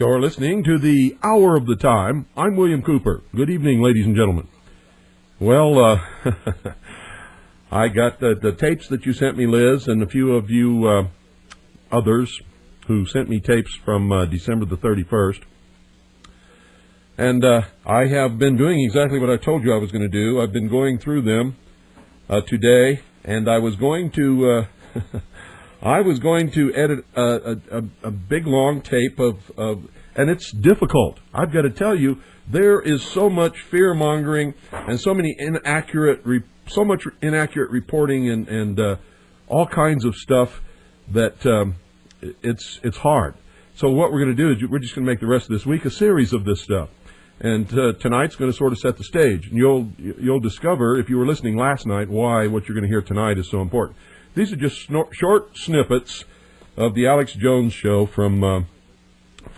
You're listening to the Hour of the Time. I'm William Cooper. Good evening, ladies and gentlemen. Well, I got the tapes that you sent me, Liz, and a few of you others who sent me tapes from December the 31st. And I have been doing exactly what I told you I was going to do. I've been going through them today, and I was going to edit a big long tape of and it's difficult. I've got to tell you, there is so much fear mongering and so much inaccurate reporting and all kinds of stuff that it's hard. So what we're going to do is we're just going to make the rest of this week a series of this stuff. And tonight's going to sort of set the stage. And you'll discover, if you were listening last night, why what you're going to hear tonight is so important. These are just short snippets of the Alex Jones show from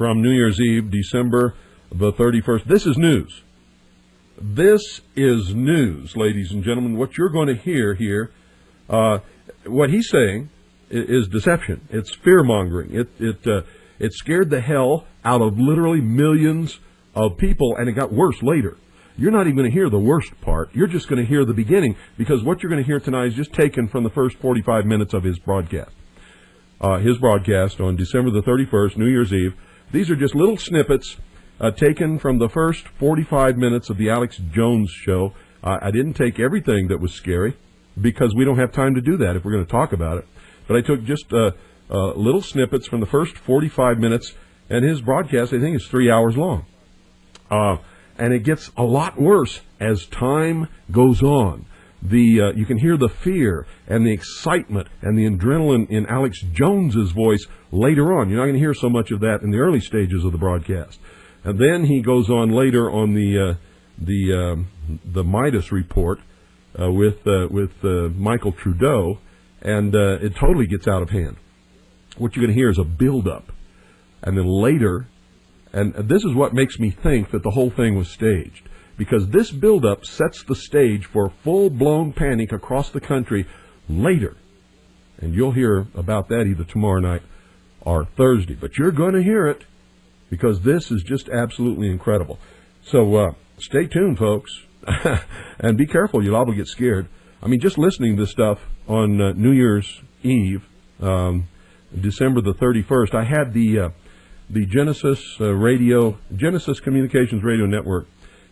New Year's Eve, December the 31st. This is news. This is news, ladies and gentlemen. What you're going to hear here, what he's saying is deception. It's fear-mongering. It scared the hell out of literally millions of people, and it got worse later. You're not even going to hear the worst part. You're just going to hear the beginning, because what you're going to hear tonight is just taken from the first 45 minutes of his broadcast. His broadcast on December the 31st, New Year's Eve. These are just little snippets taken from the first 45 minutes of the Alex Jones show. I didn't take everything that was scary, because we don't have time to do that if we're going to talk about it. But I took just little snippets from the first 45 minutes, and his broadcast, I think, is 3 hours long. And it gets a lot worse as time goes on. You can hear the fear and the excitement and the adrenaline in Alex Jones's voice later on. You're not going to hear so much of that in the early stages of the broadcast. And then he goes on later on the Midas report with Michael Trudeau, and it totally gets out of hand. What you're going to hear is a build-up, and then later. And this is what makes me think that the whole thing was staged, because this buildup sets the stage for full-blown panic across the country later. And you'll hear about that either tomorrow night or Thursday. But you're going to hear it, because this is just absolutely incredible. So stay tuned, folks, and be careful. You'll all get scared. I mean, just listening to this stuff on New Year's Eve, December the 31st, I had the Genesis Communications Radio Network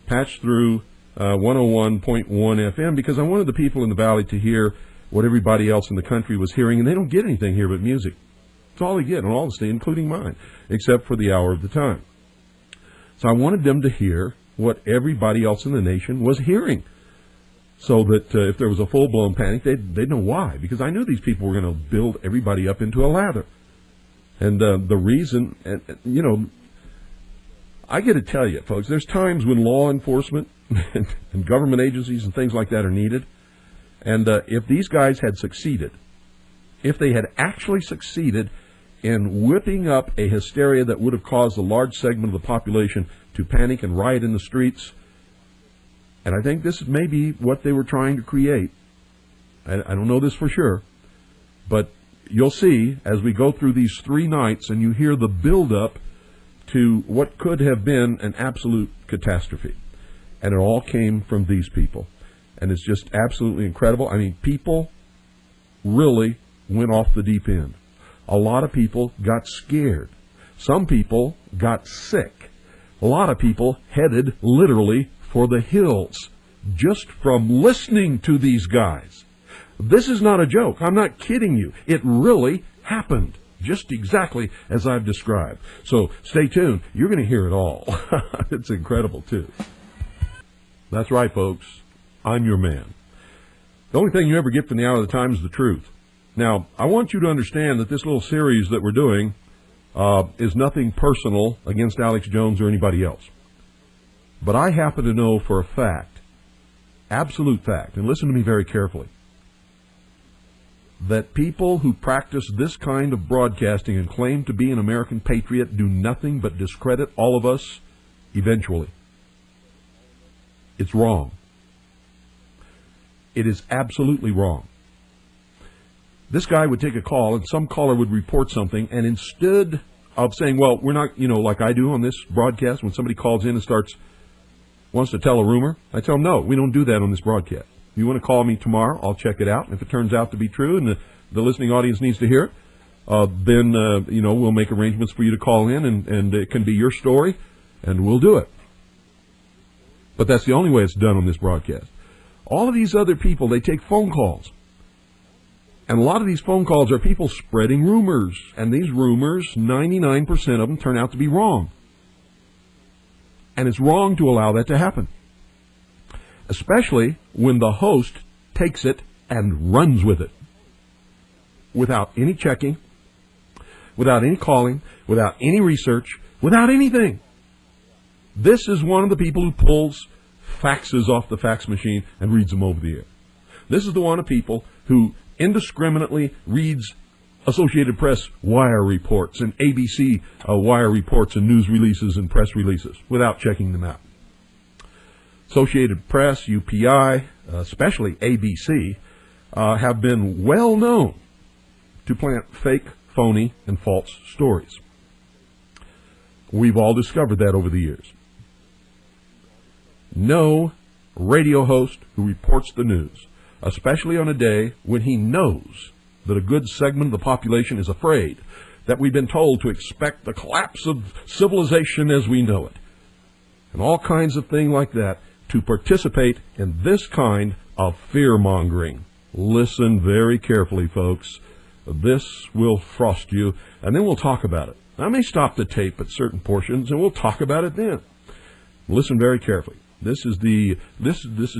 patched through 101.1 FM, because I wanted the people in the Valley to hear what everybody else in the country was hearing, and they don't get anything here but music. It's all they get on all the stations, including mine, except for the Hour of the Time. So I wanted them to hear what everybody else in the nation was hearing, so that if there was a full-blown panic, they'd know why, because I knew these people were going to build everybody up into a lather. And the reason, I got to tell you, folks, there's times when law enforcement and government agencies and things like that are needed. And if these guys had succeeded, if they had actually succeeded in whipping up a hysteria that would have caused a large segment of the population to panic and riot in the streets, and I think this is maybe what they were trying to create. I don't know this for sure, but you'll see as we go through these 3 nights and you hear the build-up to what could have been an absolute catastrophe. And it all came from these people. And it's just absolutely incredible. I mean, people really went off the deep end. A lot of people got scared. Some people got sick. A lot of people headed literally for the hills just from listening to these guys. This is not a joke. I'm not kidding you. It really happened, just exactly as I've described. So stay tuned. You're going to hear it all. It's incredible, too. That's right, folks. I'm your man. The only thing you ever get from the Hour of the Time is the truth. Now, I want you to understand that this little series that we're doing is nothing personal against Alex Jones or anybody else. But I happen to know for a fact, absolute fact, and listen to me very carefully, that people who practice this kind of broadcasting and claim to be an American patriot do nothing but discredit all of us eventually. It's wrong. It is absolutely wrong. This guy would take a call, and some caller would report something, and instead of saying, well, we're not, like I do on this broadcast, when somebody calls in and wants to tell a rumor, I tell them, no, we don't do that on this broadcast. If you want to call me tomorrow, I'll check it out. And if it turns out to be true and the listening audience needs to hear it, then we'll make arrangements for you to call in, and it can be your story, and we'll do it. But that's the only way it's done on this broadcast. All of these other people, they take phone calls. And a lot of these phone calls are people spreading rumors. And these rumors, 99% of them turn out to be wrong. And it's wrong to allow that to happen. Especially when the host takes it and runs with it. Without any checking, without any calling, without any research, without anything. This is one of the people who pulls faxes off the fax machine and reads them over the air. This is the one of people who indiscriminately reads Associated Press wire reports and ABC wire reports and news releases and press releases without checking them out. Associated Press, UPI, especially ABC, have been well known to plant fake, phony, and false stories. We've all discovered that over the years. No radio host who reports the news, especially on a day when he knows that a good segment of the population is afraid, that we've been told to expect the collapse of civilization as we know it, and all kinds of things like that, to participate in this kind of fear-mongering. Listen very carefully, folks. This will frost you, and then we'll talk about it. I may stop the tape at certain portions, and we'll talk about it then. Listen very carefully. This is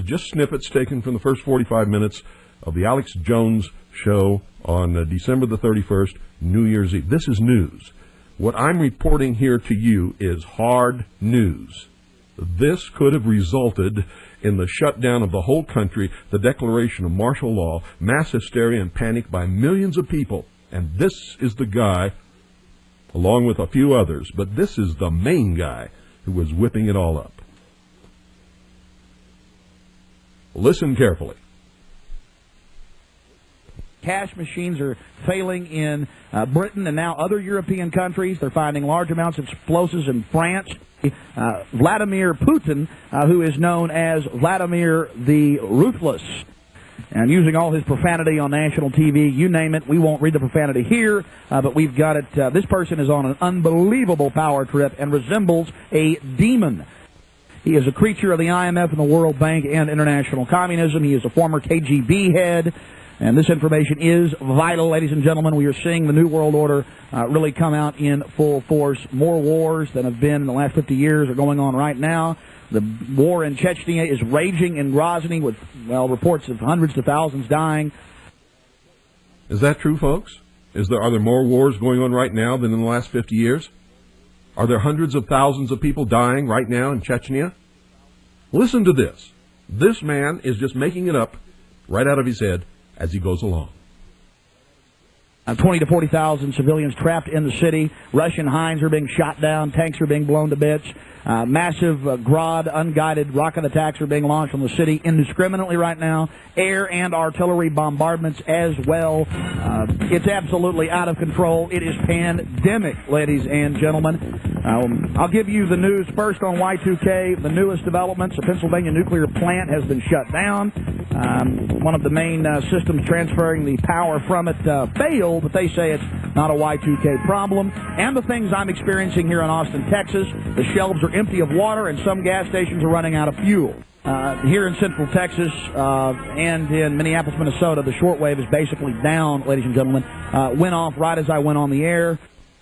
just snippets taken from the first 45 minutes of the Alex Jones show on December the 31st, New Year's Eve. This is news. What I'm reporting here to you is hard news. This could have resulted in the shutdown of the whole country, the declaration of martial law, mass hysteria and panic by millions of people. And this is the guy, along with a few others, but this is the main guy who was whipping it all up. Listen carefully. Cash machines are failing in Britain and now other European countries. They're finding large amounts of explosives in France. Vladimir Putin, who is known as Vladimir the Ruthless, and using all his profanity on national TV, you name it. We won't read the profanity here, but we've got it. This person is on an unbelievable power trip and resembles a demon. He is a creature of the IMF and the World Bank and international communism. He is a former KGB head. And this information is vital, ladies and gentlemen. We are seeing the New World Order really come out in full force. More wars than have been in the last 50 years are going on right now. The war in Chechnya is raging in Grozny with, reports of hundreds to thousands dying. Is that true, folks? Are there more wars going on right now than in the last 50 years? Are there hundreds of thousands of people dying right now in Chechnya? Listen to this. This man is just making it up right out of his head as he goes along. 20 to 40,000 civilians trapped in the city. Russian Hinds are being shot down. Tanks are being blown to bits. Massive Grad unguided rocket attacks are being launched on the city indiscriminately right now. Air and artillery bombardments as well. It's absolutely out of control. It is pandemic, ladies and gentlemen. I'll give you the news first on Y2K. The newest developments: a Pennsylvania nuclear plant has been shut down. One of the main systems transferring the power from it failed, but they say it's not a Y2K problem. And the things I'm experiencing here in Austin, Texas: the shelves are empty of water and some gas stations are running out of fuel. Here in Central Texas and in Minneapolis, Minnesota, the shortwave is basically down, ladies and gentlemen. Went off right as I went on the air.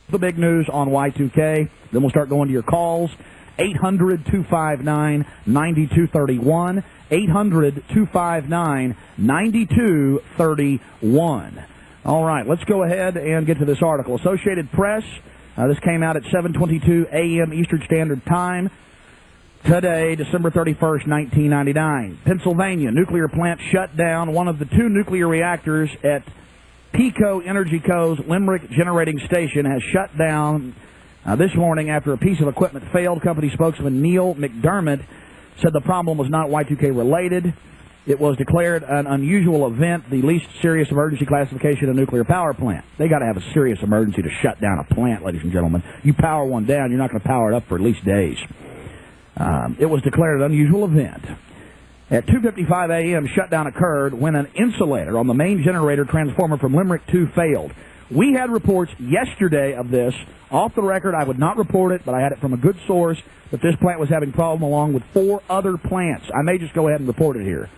The big news on Y2K. Then we'll start going to your calls. 800-259-9231. 800-259-9231. All right, let's go ahead and get to this article. Associated Press. This came out at 7:22 a.m. Eastern Standard Time today, December 31st, 1999. Pennsylvania nuclear plant shut down. One of the two nuclear reactors at Pico Energy Co.'s Limerick Generating Station has shut down this morning after a piece of equipment failed. Company spokesman Neil McDermott said the problem was not Y2K related. It was declared an unusual event, the least serious emergency classification of a nuclear power plant. They got to have a serious emergency to shut down a plant, ladies and gentlemen. You power one down, you're not going to power it up for at least days. It was declared an unusual event. At 2:55 a.m., shutdown occurred when an insulator on the main generator transformer from Limerick 2 failed. We had reports yesterday of this. Off the record, I would not report it, but I had it from a good source that this plant was having problem along with 4 other plants. I may just go ahead and report it here.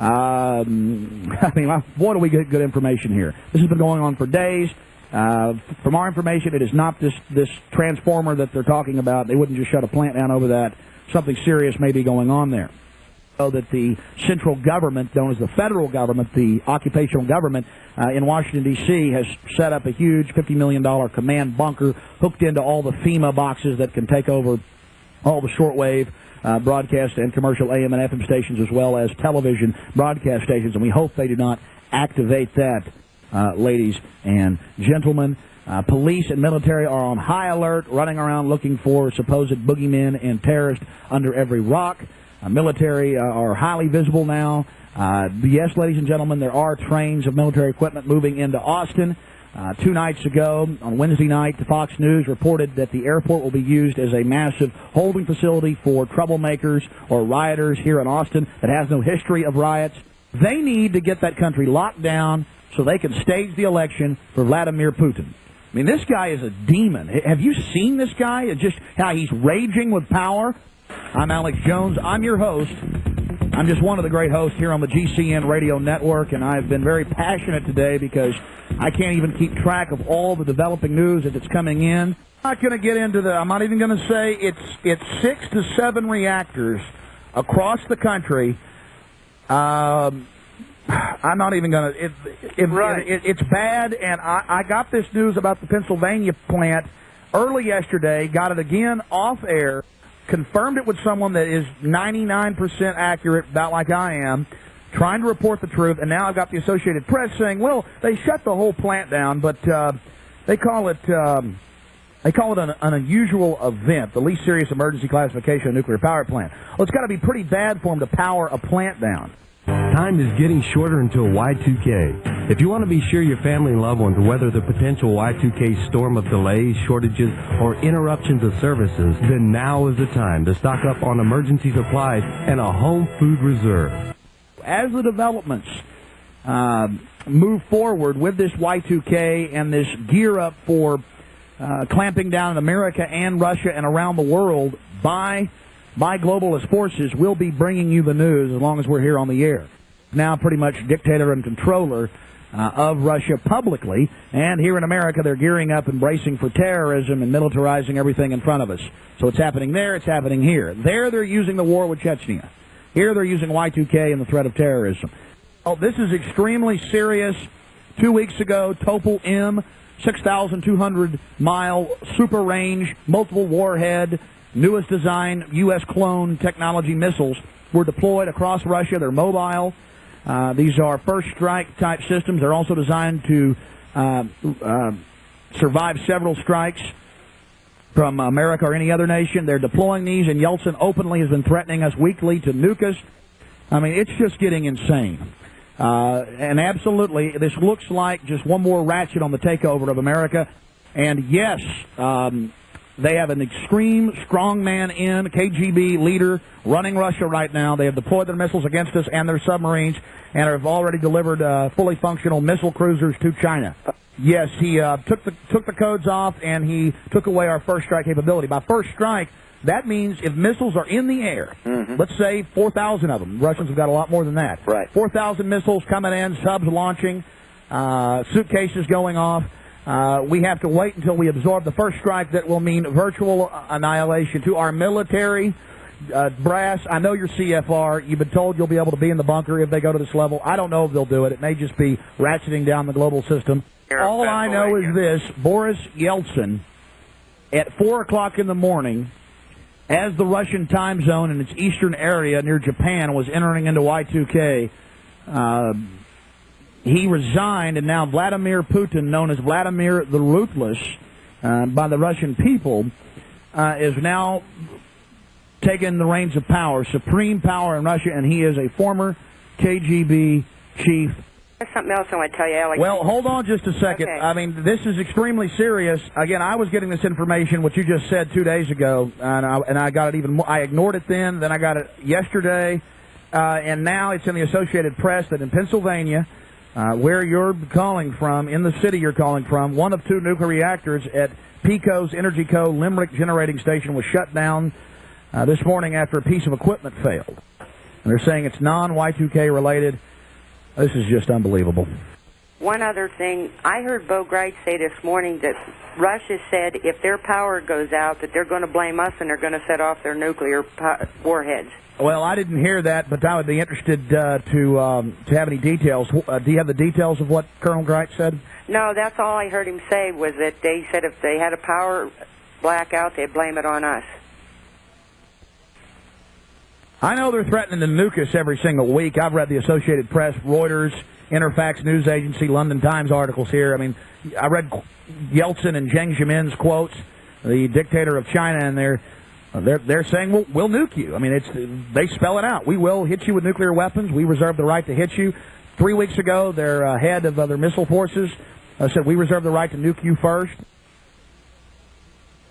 I mean, boy, do we get good information here. This has been going on for days. From our information, it is not this transformer that they're talking about. They wouldn't just shut a plant down over that. Something serious may be going on there. So that the central government, known as the federal government, the occupational government in Washington, D.C., has set up a huge $50 million command bunker hooked into all the FEMA boxes that can take over all the shortwave broadcast and commercial AM and FM stations, as well as television broadcast stations, and we hope they do not activate that, ladies and gentlemen. Police and military are on high alert, running around looking for supposed boogeymen and terrorists under every rock. Military are highly visible now. Yes, ladies and gentlemen, there are trains of military equipment moving into Austin. 2 nights ago, on Wednesday night, Fox News reported that the airport will be used as a massive holding facility for troublemakers or rioters here in Austin that has no history of riots. They need to get that country locked down so they can stage the election for Vladimir Putin. I mean, this guy is a demon. Have you seen this guy? It's just how he's raging with power. I'm Alex Jones. I'm your host. I'm just one of the great hosts here on the GCN radio network, and I've been very passionate today because I can't even keep track of all the developing news as it's coming in. I'm not going to get into I'm not even going to say it's 6 to 7 reactors across the country. I'm not even going to. It's bad, and I got this news about the Pennsylvania plant early yesterday, got it again off air, confirmed it with someone that is 99% accurate, about like I am, trying to report the truth, and now I've got the Associated Press saying, well, they shut the whole plant down, but they call it an unusual event, the least serious emergency classification of a nuclear power plant. Well, it's got to be pretty bad for them to power a plant down. Time is getting shorter until Y2K. If you want to be sure your family and loved ones weather the potential Y2K storm of delays, shortages, or interruptions of services, then now is the time to stock up on emergency supplies and a home food reserve. As the developments move forward with this Y2K and this gear up for clamping down in America and Russia and around the world by globalist forces, we'll be bringing you the news as long as we're here on the air. Now pretty much dictator and controller of Russia publicly, and here in America they're gearing up and bracing for terrorism and militarizing everything in front of us. So it's happening there, it's happening here. There they're using the war with Chechnya. Here they're using Y2K and the threat of terrorism. Oh, this is extremely serious. 2 weeks ago, Topol M, 6,200-mile super range, multiple warhead, newest design, U.S. clone technology missiles were deployed across Russia. They're mobile. These are first strike type systems. They're also designed to survive several strikes from America or any other nation. They're deploying these, and Yeltsin openly has been threatening us weekly to nuke us. I mean, it's just getting insane. And absolutely, this looks like just one more ratchet on the takeover of America. And yes, they have an extreme strongman in KGB leader running Russia right now. They have deployed their missiles against us and their submarines and have already delivered fully functional missile cruisers to China. Yes, he took the codes off, and he took away our first strike capability. By first strike, that means if missiles are in the air, let's say 4,000 of them. The Russians have got a lot more than that. Right. 4,000 missiles coming in, subs launching, suitcases going off. We have to wait until we absorb the first strike. That will mean virtual annihilation to our military brass. I know you're CFR. You've been told you'll be able to be in the bunker if they go to this level. I don't know if they'll do it. It may just be ratcheting down the global system. All I know is this: Boris Yeltsin, at 4 o'clock in the morning, as the Russian time zone in its eastern area near Japan was entering into Y2K, he resigned, and now Vladimir Putin, known as Vladimir the Ruthless by the Russian people, is now taking the reins of power, supreme power in Russia, and he is a former KGB chief. There's something else I want to tell you, Alex. Well, hold on just a second. Okay. I mean, this is extremely serious. Again, I was getting this information, what you just said 2 days ago, and I got it even more. I ignored it then I got it yesterday, and now it's in the Associated Press that in Pennsylvania, where you're calling from, in the city you're calling from, one of 2 nuclear reactors at PECO's Energy Co. Limerick Generating Station was shut down this morning after a piece of equipment failed. And they're saying it's non-Y2K related. This is just unbelievable. One other thing, I heard Bo Greit say this morning that Russia said if their power goes out that they're going to blame us and they're going to set off their nuclear warheads. Well, I didn't hear that, but I would be interested to have any details. Do you have the details of what Colonel Greit said? No, that's all I heard him say was that they said if they had a power blackout, they'd blame it on us. I know they're threatening to nuke us every single week. I've read the Associated Press, Reuters, Interfax News Agency, London Times articles here. I mean, I read Yeltsin and Jiang Zemin's quotes, the dictator of China, and they're saying we'll nuke you. I mean, they spell it out. We will hit you with nuclear weapons. We reserve the right to hit you. 3 weeks ago, their head of their missile forces said we reserve the right to nuke you first.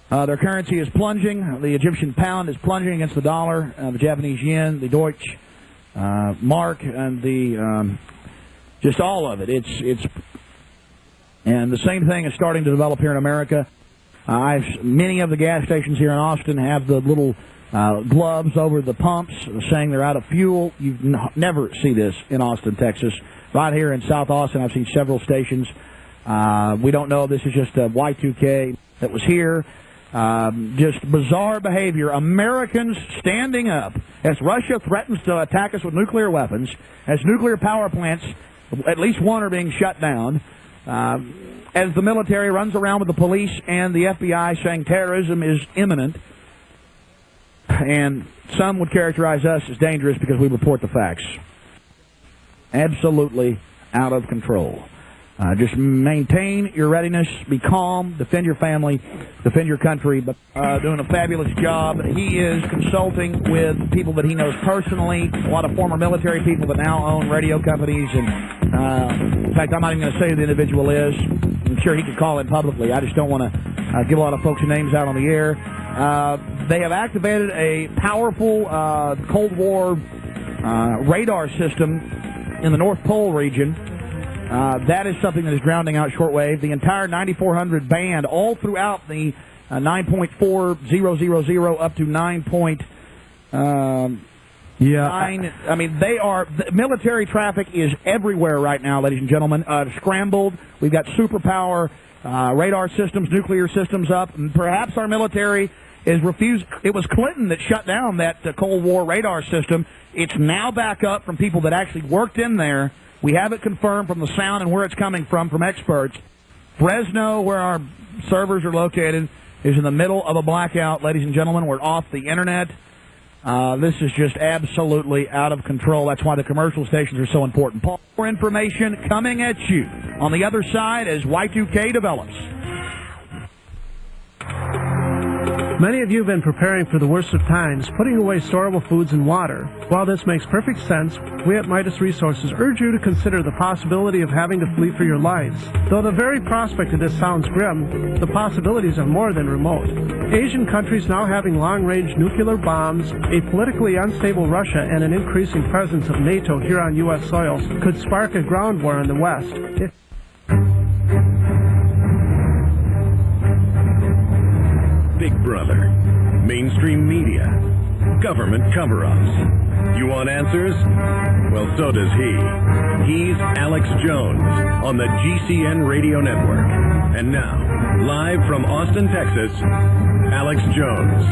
Their currency is plunging. The Egyptian pound is plunging against the dollar, the Japanese yen, the Deutsche mark, and the just all of it. It's and the same thing is starting to develop here in America. Many of the gas stations here in Austin have the little gloves over the pumps saying they're out of fuel. You never see this in Austin, Texas. Right here in South Austin, I've seen several stations. We don't know if this is just a Y2K that was here. Just bizarre behavior. Americans standing up as Russia threatens to attack us with nuclear weapons, as nuclear power plants, at least one, are being shut down, as the military runs around with the police and the FBI saying terrorism is imminent, and some would characterize us as dangerous because we report the facts. Absolutely out of control. Just maintain your readiness, be calm, defend your family, defend your country, but doing a fabulous job. He is consulting with people that he knows personally, a lot of former military people that now own radio companies, and in fact, I'm not even going to say who the individual is. I'm sure he could call in publicly. I just don't want to give a lot of folks' names out on the air. They have activated a powerful Cold War radar system in the North Pole region. That is something that is drowning out shortwave. The entire 9400 band, all throughout the 9.4000 up to 9. I mean, military traffic is everywhere right now, ladies and gentlemen. Scrambled. We've got superpower radar systems, nuclear systems up. And perhaps our military is refused. It was Clinton that shut down that Cold War radar system. It's now back up from people that actually worked in there. We have it confirmed from the sound and where it's coming from experts. Fresno, where our servers are located, is in the middle of a blackout, ladies and gentlemen. We're off the Internet. This is just absolutely out of control. That's why the commercial stations are so important. More information coming at you on the other side as Y2K develops. Many of you have been preparing for the worst of times, putting away storable foods and water. While this makes perfect sense, we at Midas Resources urge you to consider the possibility of having to flee for your lives. Though the very prospect of this sounds grim, the possibilities are more than remote. Asian countries now having long-range nuclear bombs, a politically unstable Russia, and an increasing presence of NATO here on U.S. soil could spark a ground war in the West. Big Brother, mainstream media, government cover-ups. You want answers? Well, so does he. He's Alex Jones on the GCN Radio Network. And now, live from Austin, Texas, Alex Jones.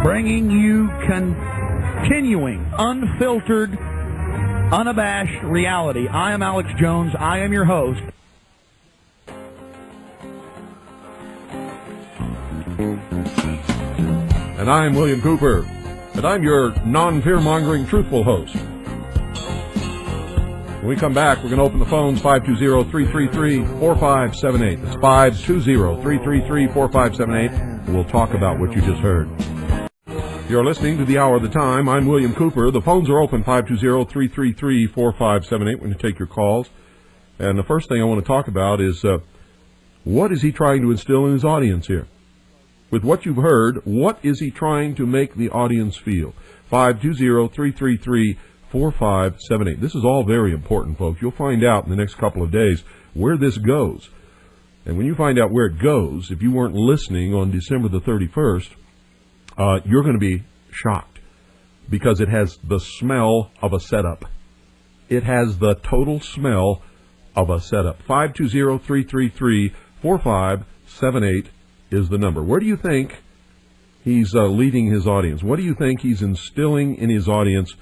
Bringing you continuing, unfiltered, unabashed reality. I am Alex Jones. I am your host. And I'm William Cooper, and I'm your non-fear-mongering, truthful host. When we come back, we're going to open the phones, 520-333-4578. That's 520-333-4578, and we'll talk about what you just heard. You're listening to The Hour of the Time. I'm William Cooper. The phones are open, 520-333-4578. We're going to take your calls. And the first thing I want to talk about is what is he trying to instill in his audience here? With what you've heard, what is he trying to make the audience feel? 520-333-4578. This is all very important, folks. You'll find out in the next couple of days where this goes. And when you find out where it goes, if you weren't listening on December the 31st, you're going to be shocked because it has the smell of a setup. It has the total smell of a setup. 520-333-4578 is the number. Where do you think he's leading his audience? What do you think he's instilling in his audience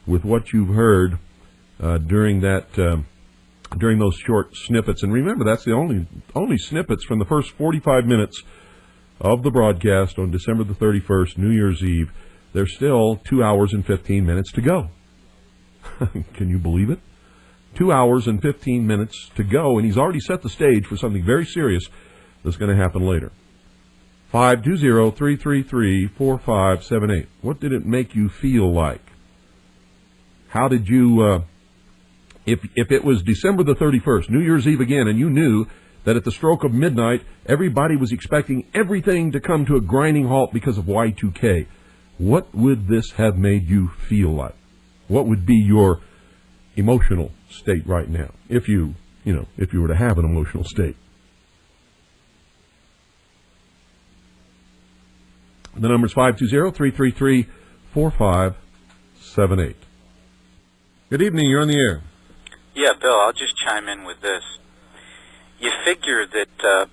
with what you've heard during those short snippets? And remember, that's the only snippets from the first 45 minutes of the broadcast on December the 31st, New Year's Eve. There's still 2 hours and 15 minutes to go. Can you believe it? 2 hours and 15 minutes to go, and he's already set the stage for something very serious that's going to happen later. 520-333-4578. What did it make you feel like? How did you, if it was December the 31st, New Year's Eve again, and you knew that at the stroke of midnight, everybody was expecting everything to come to a grinding halt because of Y2K, what would this have made you feel like? What would be your emotional state right now, if you were to have an emotional state? The number is 520-333-4578. Good evening, you're on the air. Yeah, Bill, I'll just chime in with this. You figure that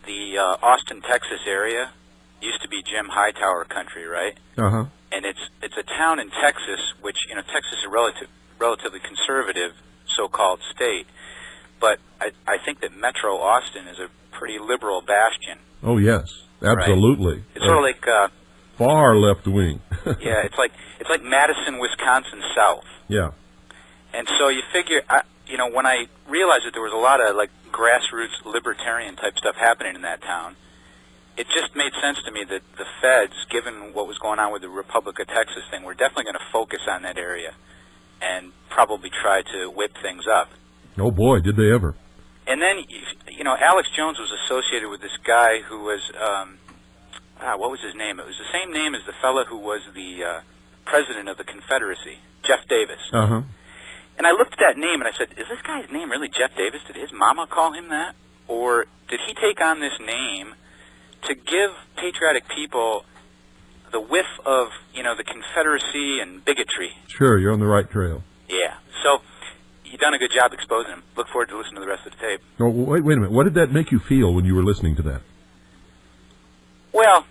the Austin, Texas area used to be Jim Hightower country, right? Uh-huh. And it's a town in Texas, which, Texas is a relatively conservative so-called state. But I think that Metro Austin is a pretty liberal bastion. Oh, yes, absolutely. Right? It's sort of like... far left wing. Yeah, it's like Madison, Wisconsin South. Yeah. And so you figure, when I realized that there was a lot of, grassroots libertarian type stuff happening in that town, it just made sense to me that the feds, given what was going on with the Republic of Texas thing, were definitely going to focus on that area and probably try to whip things up. Oh, boy, did they ever. And then, Alex Jones was associated with this guy who was, what was his name? It was the same name as the fellow who was the president of the Confederacy, Jeff Davis. Uh-huh. And I looked at that name and I said, is this guy's name really Jeff Davis? Did his mama call him that? Or did he take on this name to give patriotic people the whiff of, the Confederacy and bigotry? Sure, you're on the right trail. Yeah. So, you've done a good job exposing him. Look forward to listening to the rest of the tape. Oh, wait a minute. What did that make you feel when you were listening to that? Well,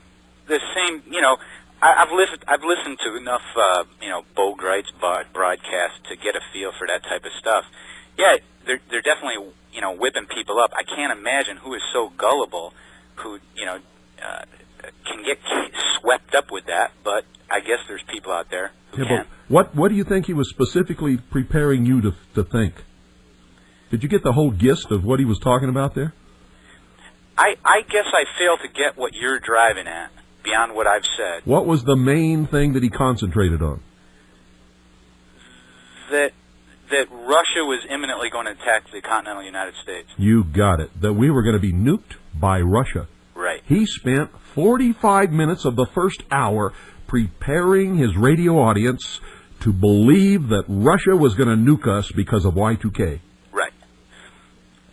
the same, I've listened to enough, Bo Greit's broadcasts to get a feel for that type of stuff. Yeah, they're definitely, whipping people up. I can't imagine who is so gullible, who, can get swept up with that. But I guess there's people out there who can. But what do you think he was specifically preparing you to think? Did you get the whole gist of what he was talking about there? I guess I fail to get what you're driving at. Beyond what I've said. What was the main thing that he concentrated on? That Russia was imminently going to attack the continental United States. You got it. That we were going to be nuked by Russia. Right. He spent 45 minutes of the first hour preparing his radio audience to believe that Russia was going to nuke us because of Y2K. Right.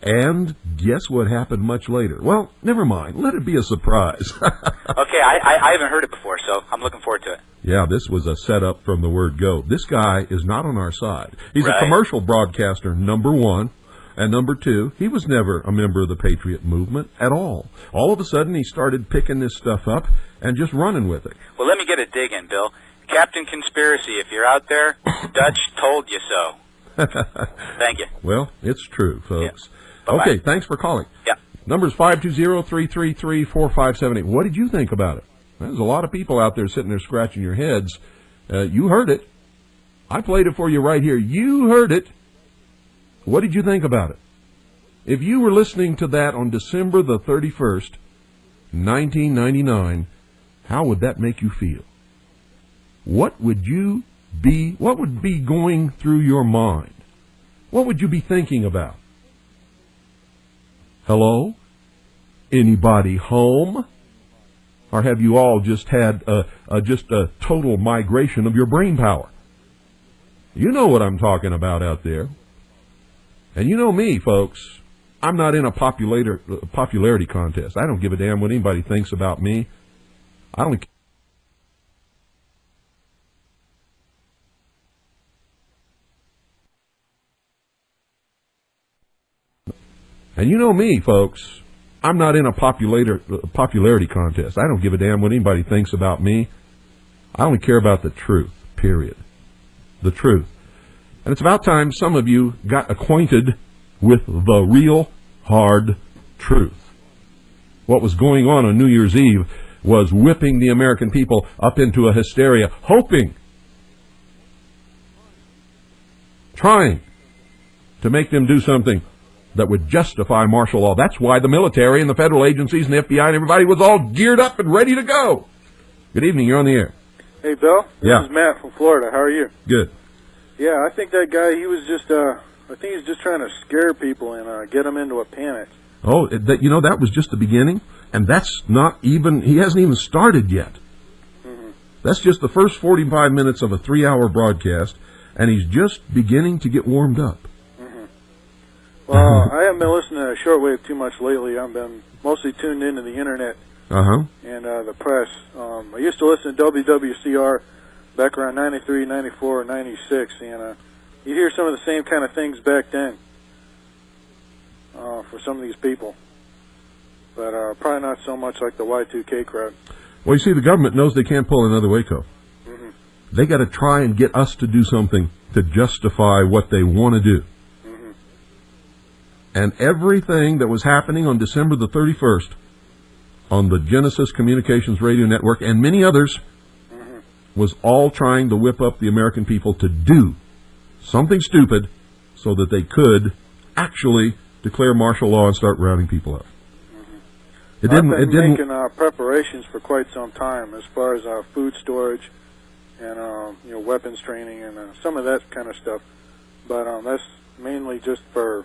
And guess what happened much later? Well, never mind. Let it be a surprise. Okay, I haven't heard it before, so I'm looking forward to it. Yeah, this was a setup from the word go. This guy is not on our side. He's right. a commercial broadcaster, number one. And number two, he was never a member of the Patriot movement at all. All of a sudden, he started picking this stuff up and just running with it. Well, let me get a dig in, Bill. Captain Conspiracy, if you're out there, Dutch told you so. Thank you. Well, it's true, folks. Yeah. Okay, thanks for calling. Yeah. Number's 520-333-4578. What did you think about it? There's a lot of people out there sitting there scratching your heads. You heard it. I played it for you right here. You heard it. What did you think about it? If you were listening to that on December the 31st, 1999, how would that make you feel? what would be going through your mind? What would you be thinking about? Hello? Anybody home? Or have you all just had just a total migration of your brain power? You know what I'm talking about out there. And you know me, folks. I'm not in a popularity contest. I don't give a damn what anybody thinks about me. I don't. And you know me, folks. I'm not in a popularity contest. I don't give a damn what anybody thinks about me. I only care about the truth, period. The truth. And it's about time some of you got acquainted with the real hard truth. What was going on New Year's Eve was whipping the American people up into a hysteria, trying to make them do something that would justify martial law. That's why the military and the federal agencies and the FBI and everybody was all geared up and ready to go. Good evening, you're on the air. Hey, Bill. Yeah. This is Matt from Florida. How are you? Good. Yeah, I think that guy, he was just, I think he's just trying to scare people and get them into a panic. Oh, that was just the beginning, and that's not even, he hasn't even started yet. Mm-hmm. That's just the first 45 minutes of a 3-hour broadcast, and he's just beginning to get warmed up. Well, I haven't been listening to shortwave too much lately. I've been mostly tuned into the internet and the press. I used to listen to WWCR back around 93, 94, 96, and you hear some of the same kind of things back then for some of these people. But probably not so much like the Y2K crowd. Well, you see, the government knows they can't pull another Waco. Mm-hmm. They got to try and get us to do something to justify what they want to do. And everything that was happening on December the 31st on the Genesis Communications Radio Network and many others was all trying to whip up the American people to do something stupid so that they could actually declare martial law and start rounding people up. I've been making preparations for quite some time as far as food storage and weapons training and some of that kind of stuff. But that's mainly just for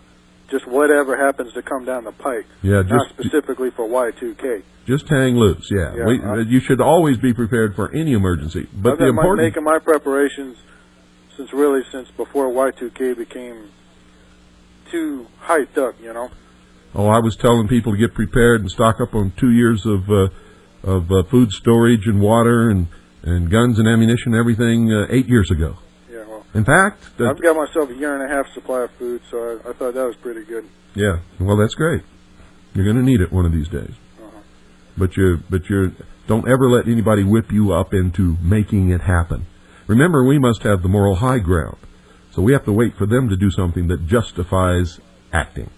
whatever happens to come down the pike. Yeah, not specifically for Y2K. Just hang loose, yeah. You should always be prepared for any emergency. But I've been making my preparations since before Y2K became too hyped up, Oh, I was telling people to get prepared and stock up on 2 years of food storage and water and guns and ammunition and everything 8 years ago. In fact, I've got myself a 1.5 year supply of food, so I thought that was pretty good. Yeah, well, that's great. You're going to need it one of these days. But you don't ever let anybody whip you up into making it happen. Remember, we must have the moral high ground, so we have to wait for them to do something that justifies acting,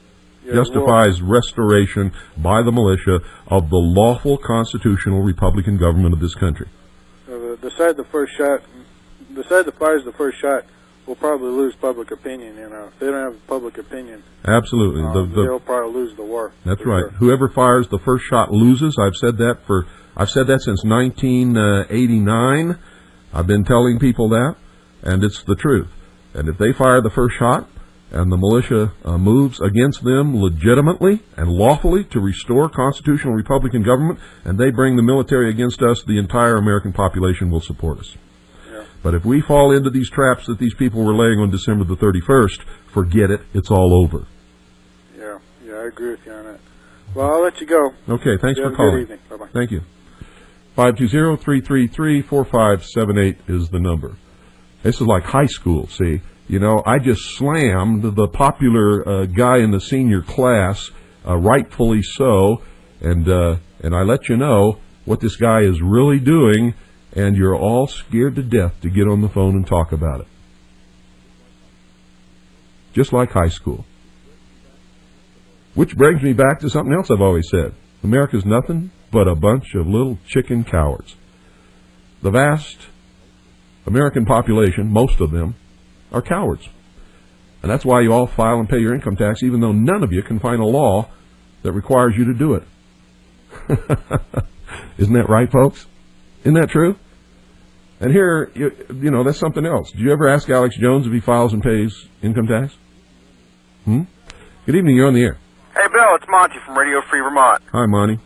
justifies restoration by the militia of the lawful constitutional Republican government of this country. The side that fires the first shot will probably lose public opinion. If they don't have public opinion, absolutely, they'll probably lose the war. That's right. Sure. Whoever fires the first shot loses. I've said that since 1989. I've been telling people that, and it's the truth. And if they fire the first shot, and the militia moves against them legitimately and lawfully to restore constitutional Republican government, and they bring the military against us, the entire American population will support us. But if we fall into these traps that these people were laying on December the 31st, forget it. It's all over. Yeah, I agree with you on that. Well, I'll let you go. Okay, thanks for calling. Good evening. Bye-bye. Thank you. 520-333-4578 is the number. This is like high school, see. I just slammed the popular guy in the senior class, rightfully so, and I let you know what this guy is really doing, and you're all scared to death to get on the phone and talk about it. Just like high school. Which brings me back to something else I've always said. America's nothing but a bunch of little chicken cowards. The vast American population, most of them, are cowards. And that's why you all file and pay your income tax, even though none of you can find a law that requires you to do it. Isn't that right, folks? Isn't that true? And here, you know, that's something else. Do you ever ask Alex Jones if he files and pays income tax? Good evening, you're on the air. Hey, Bill, it's Monty from Radio Free Vermont. Hi, Monty.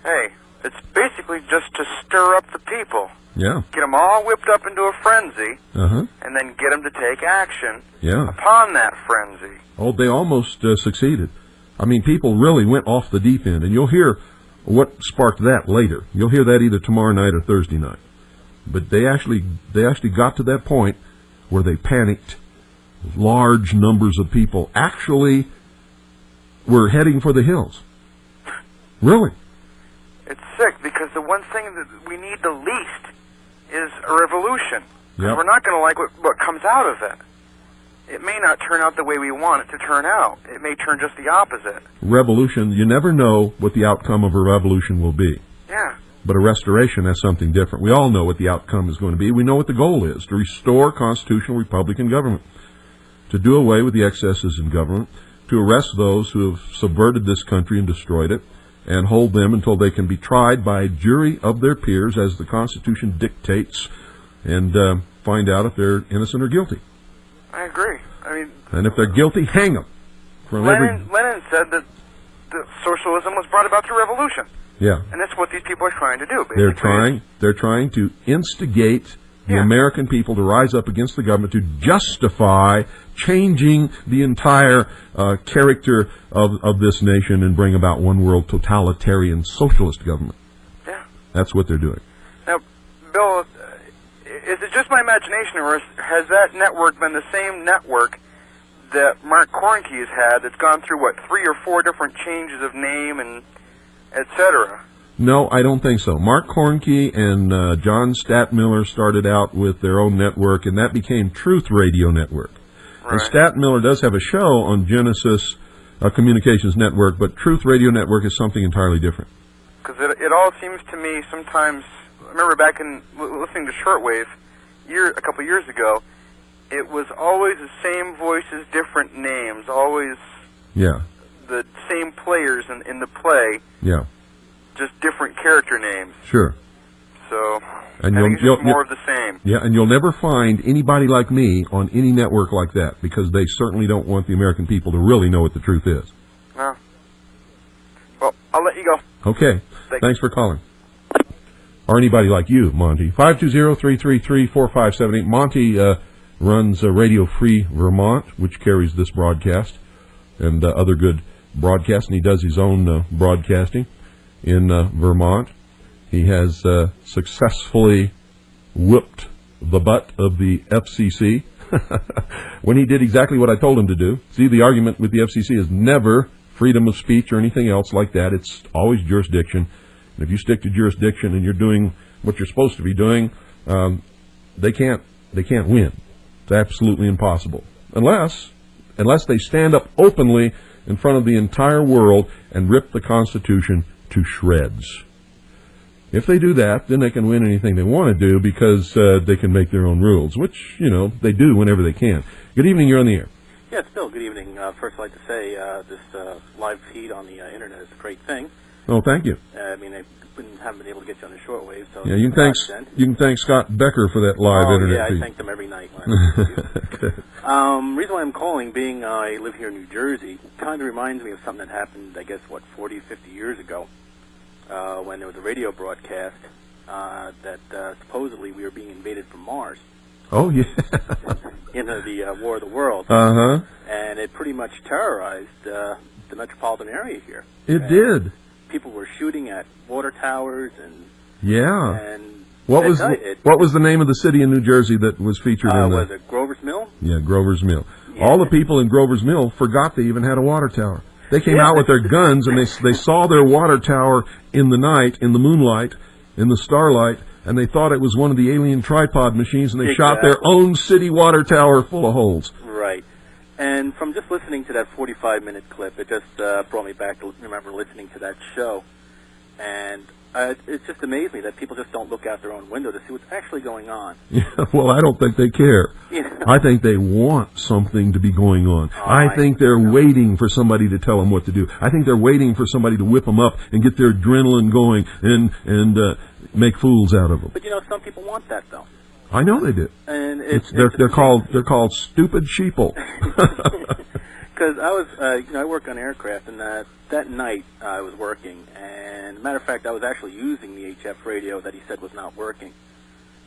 Hey, it's basically just to stir up the people. Yeah. Get them all whipped up into a frenzy, Uh-huh. and then get them to take action Yeah. upon that frenzy. Oh, they almost succeeded. I mean, people really went off the deep end, and you'll hear what sparked that later. You'll hear that either tomorrow night or Thursday night. But they actually got to that point where they panicked. Large numbers of people actually were heading for the hills. Really? It's sick, because the one thing that we need the least is a revolution. Yep. We're not going to like what comes out of it. It may not turn out the way we want it to turn out. It may turn just the opposite. Revolution, you never know what the outcome of a revolution will be. Yeah. But a restoration has something different. We all know what the outcome is going to be. We know what the goal is, to restore constitutional Republican government, to do away with the excesses in government, to arrest those who have subverted this country and destroyed it, and hold them until they can be tried by a jury of their peers as the Constitution dictates, and find out if they're innocent or guilty. I agree. I mean, and if they're guilty, hang them. Lenin said that socialism was brought about through revolution. Yeah. And that's what these people are trying to do, basically. They're trying to instigate the American people to rise up against the government to justify changing the entire character of this nation and bring about one world totalitarian socialist government. Yeah. That's what they're doing. Now, Bill, is it just my imagination, or has that network been the same network that Mark Kornke has had that's gone through, 3 or 4 different changes of name and et cetera? No, I don't think so. Mark Kornke and John Stadtmiller started out with their own network, and that became Truth Radio Network. Right. And Stadtmiller does have a show on Genesis Communications Network, but Truth Radio Network is something entirely different. Because it all seems to me sometimes, I remember back in listening to Shortwave a couple years ago, it was always the same voices, different names, always the same players in the play. Yeah. Just different character names. Sure. So, and I think it's just more of the same. Yeah, and you'll never find anybody like me on any network like that, because they certainly don't want the American people to really know what the truth is. No. Well, I'll let you go. Okay. Thanks for calling. Or anybody like you, Monty. 520-333-4578. Monty runs Radio Free Vermont, which carries this broadcast and other good broadcasts, and he does his own broadcasting in Vermont. He has successfully whipped the butt of the FCC when he did exactly what I told him to do. See, the argument with the FCC is never freedom of speech or anything else like that. It's always jurisdiction. And if you stick to jurisdiction and you're doing what you're supposed to be doing, they can't win. It's absolutely impossible. Unless they stand up openly in front of the entire world and rip the Constitution to shreds. If they do that, then they can win anything they want to do, because they can make their own rules, which, they do whenever they can. Good evening, you're on the air. Yes, Bill, good evening. First, I'd like to say this live feed on the internet is a great thing. Oh, thank you. I haven't been able to get you on the shortwave, so yeah, you can thank Scott Becker for that live internet feed. I thank them every night. Reason why I'm calling, being I live here in New Jersey, kind of reminds me of something that happened, 40, 50 years ago, when there was a radio broadcast that supposedly we were being invaded from Mars. Oh, yeah. Into the War of the Worlds. Uh-huh. And it pretty much terrorized the metropolitan area here. It did. People were shooting at water towers and... Yeah. And what was the name of the city in New Jersey that was featured in was it Grover's Mill? Yeah, Grover's Mill. Yeah. All the people in Grover's Mill forgot they even had a water tower. They came out with their guns, and they saw their water tower in the night, in the moonlight, in the starlight, and they thought it was one of the alien tripod machines, and they shot their own city water tower full of holes. Right. And from just listening to that 45-minute clip, it just brought me back to remember listening to that show. And it just amazed me that people just don't look out their own window to see what's actually going on. Yeah, well, I don't think they care. Yeah. I think they want something to be going on. I think they're waiting for somebody to tell them what to do. I think they're waiting for somebody to whip them up and get their adrenaline going and make fools out of them. But, some people want that, though. I know they did. And they're called stupid sheeple. Because I was, I work on aircraft, and that night I was working, and matter of fact, I was actually using the HF radio that he said was not working,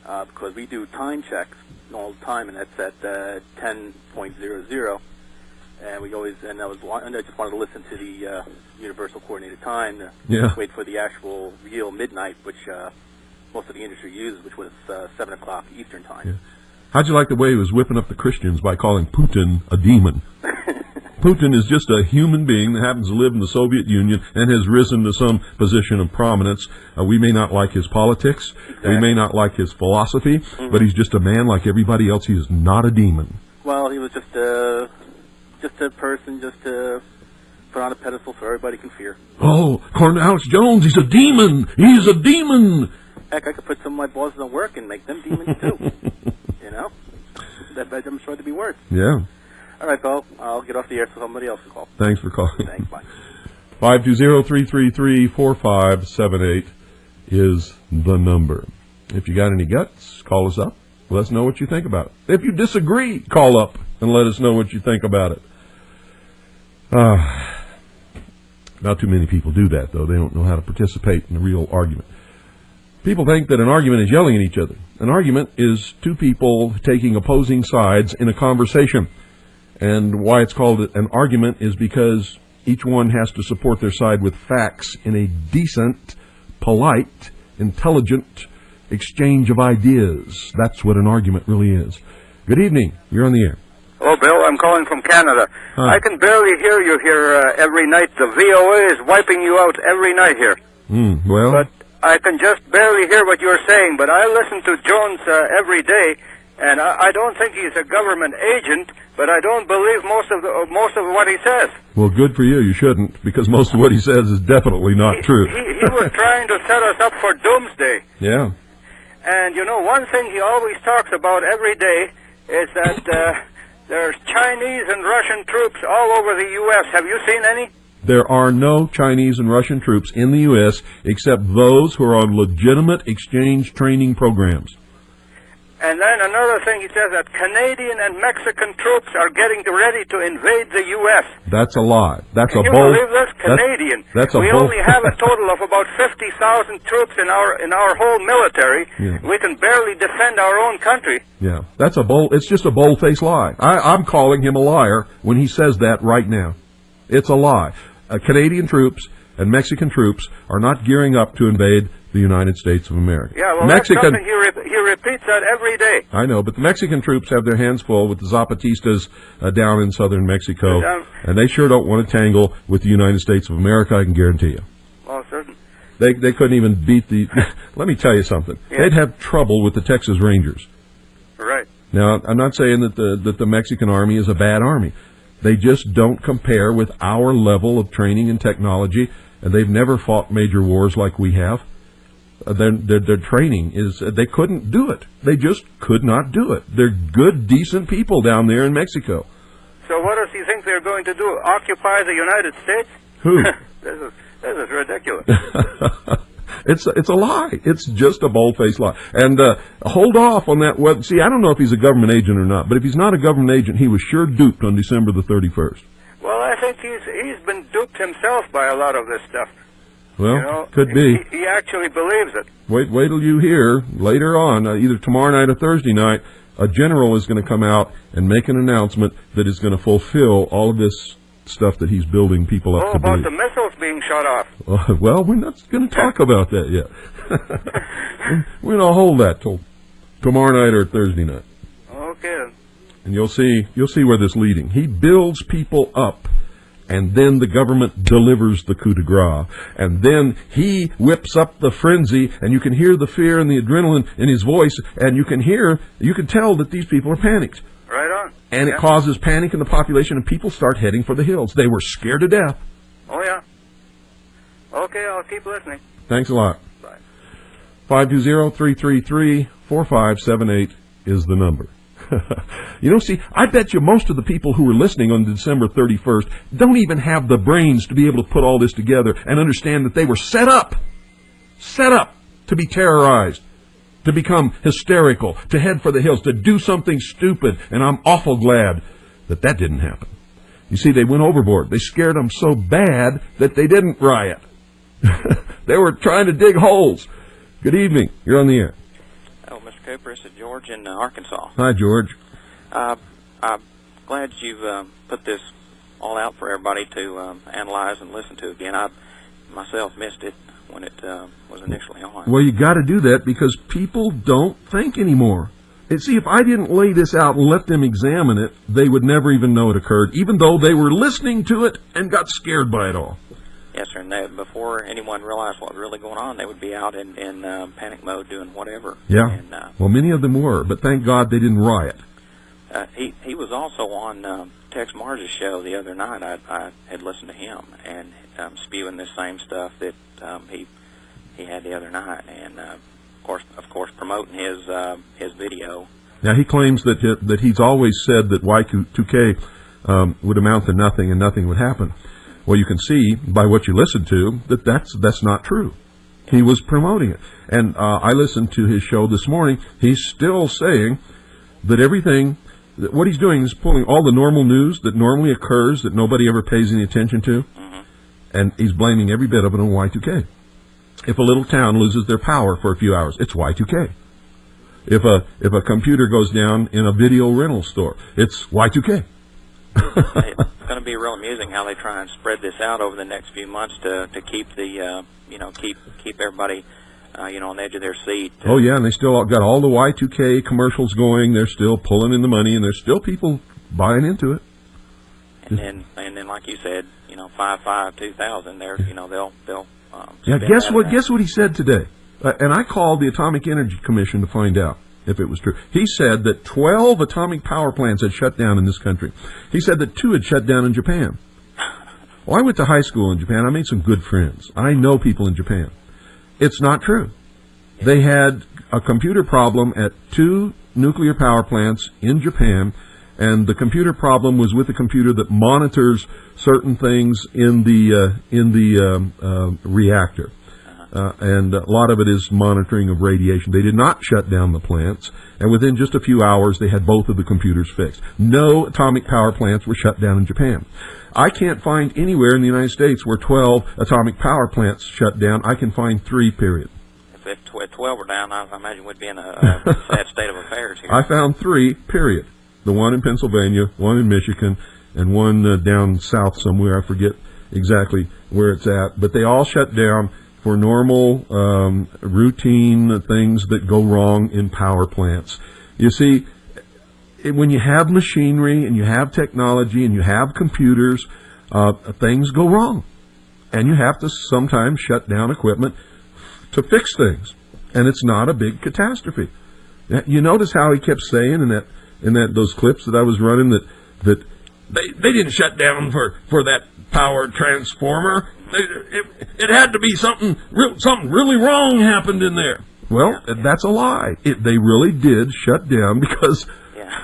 because we do time checks all the time, and that's at 10.00, and we always, and I just wanted to listen to the Universal Coordinated Time to wait for the actual real midnight, which most of the industry uses, which was 7 o'clock Eastern Time. Yeah. How'd you like the way he was whipping up the Christians by calling Putin a demon? Putin is just a human being that happens to live in the Soviet Union and has risen to some position of prominence. We may not like his politics, we may not like his philosophy, but he's just a man like everybody else. He is not a demon. Well, he was just a person, just put on a pedestal so everybody can fear. Oh, Alex Jones, he's a demon! He's a demon! Heck, I could put some of my bosses on work and make them demons too. You know? I'm sure to be worse. Yeah. All right, Paul. I'll get off the air so somebody else can call. Thanks for calling. Thanks, bye. 520-333-4578 is the number. If you got any guts, call us up. Let us know what you think about it. If you disagree, call up and let us know what you think about it. Not too many people do that, though. They don't know how to participate in a real argument. People think that an argument is yelling at each other. An argument is two people taking opposing sides in a conversation. And why it's called an argument is because each one has to support their side with facts in a decent, polite, intelligent exchange of ideas. That's what an argument really is. Good evening. You're on the air. Hello, Bill. I'm calling from Canada. Hi. I can barely hear you here every night. The VOA is wiping you out every night here. Well, but I can just barely hear what you're saying. But I listen to Jones every day, and I don't think he's a government agent. But I don't believe most of what he says. Well, good for you. You shouldn't, because most of what he says is definitely not true. He was trying to set us up for doomsday. Yeah. And, you know, one thing he always talks about every day is that there's Chinese and Russian troops all over the U.S. Have you seen any? There are no Chinese and Russian troops in the U.S. except those who are on legitimate exchange training programs. And then another thing, he says that Canadian and Mexican troops are getting ready to invade the U.S. That's a lie. That's Can a you bull. believe this? Canadian. We only have a total of about 50,000 troops in our whole military. Yeah. We can barely defend our own country. Yeah, that's a bull. It's just a bold-faced lie. I'm calling him a liar when he says that right now. It's a lie. Canadian troops and Mexican troops are not gearing up to invade the United States of America. Yeah, well, that's something he repeats that every day. I know, but the Mexican troops have their hands full with the Zapatistas down in southern Mexico, and they sure don't want to tangle with the United States of America, I can guarantee you. Well, certain. They couldn't even beat the... Let me tell you something. Yeah. They'd have trouble with the Texas Rangers. Right. Now, I'm not saying that the Mexican Army is a bad army. They just don't compare with our level of training and technology, and they've never fought major wars like we have. Their training is, they couldn't do it. They just could not do it. They're good, decent people down there in Mexico. So what does he think they're going to do? Occupy the United States? Who? This is ridiculous. It's a lie. It's just a bold-faced lie. And hold off on that. See, I don't know if he's a government agent or not, but if he's not a government agent, he was sure duped on December the 31st. Well, I think he's been duped himself by a lot of this stuff. Well, you know, could be. He actually believes it. Wait till you hear later on, either tomorrow night or Thursday night, a general is going to come out and make an announcement that is going to fulfill all of this stuff that he's building people up to about believe. the missiles being shot off. Well, we're not going to talk about that yet. We're going to hold that till tomorrow night or Thursday night. Okay. And you'll see where this is leading. He builds people up, and then the government delivers the coup de grace. And then he whips up the frenzy, and you can hear the fear and the adrenaline in his voice, and you can tell that these people are panicked. Right on. And it causes panic in the population, and people start heading for the hills. They were scared to death. Oh, yeah. Okay, I'll keep listening. Thanks a lot. Bye. 520-333-4578 is the number. You know, see, I bet you most of the people who were listening on December 31st don't even have the brains to be able to put all this together and understand that they were set up to be terrorized, to become hysterical, to head for the hills, to do something stupid, and I'm awful glad that that didn't happen. You see, they went overboard. They scared them so bad that they didn't riot. They were trying to dig holes. Good evening. You're on the air. Oh, Mr. Cooper, this is George in Arkansas. Hi, George. I'm glad you've put this all out for everybody to analyze and listen to again. I myself missed it when it was initially on. Well, you got to do that because people don't think anymore. And see, if I didn't lay this out and let them examine it, they would never even know it occurred, even though they were listening to it and got scared by it all. Yes, sir. And before anyone realized what was really going on, they would be out in panic mode doing whatever. Yeah. And, well, many of them were, but thank God they didn't riot. He was also on Tex Mars's show the other night. I had listened to him and spewing this same stuff that he had the other night, and of course, promoting his video. Now he claims that he's always said that Y2K would amount to nothing and nothing would happen. Well, you can see by what you listen to that that's not true. He was promoting it, and I listened to his show this morning. He's still saying that everything. What he's doing is pulling all the normal news that normally occurs that nobody ever pays any attention to, and he's blaming every bit of it on Y2K. If a little town loses their power for a few hours, it's Y2K. If a computer goes down in a video rental store, it's Y2K. It's going to be real amusing how they try and spread this out over the next few months to keep the keep everybody on the edge of their seat. Oh yeah, and they still got all the Y2K commercials going. They're still pulling in the money, and there's still people buying into it. And then like you said, 2000. They're they'll yeah. Guess what he said today? And I called the Atomic Energy Commission to find out if it was true. He said that 12 atomic power plants had shut down in this country. He said that 2 had shut down in Japan. Well, I went to high school in Japan. I made some good friends. I know people in Japan. It's not true. They had a computer problem at 2 nuclear power plants in Japan, and the computer problem was with the computer that monitors certain things in the reactor. And a lot of it is monitoring of radiation. They did not shut down the plants, and within just a few hours they had both of the computers fixed. No atomic power plants were shut down in Japan. I can't find anywhere in the United States where 12 atomic power plants shut down. I can find 3, period. If 12 were down, I imagine we'd be in a sad state of affairs here. I found 3, period. The one in Pennsylvania, one in Michigan, and one down south somewhere. I forget exactly where it's at. But they all shut down for normal, routine things that go wrong in power plants. You see, when you have machinery and you have technology and you have computers, things go wrong. And you have to sometimes shut down equipment to fix things. And it's not a big catastrophe. You notice how he kept saying in those clips that I was running that they didn't shut down for that power transformer. It had to be something really wrong happened in there. Well, that's a lie. They really did shut down because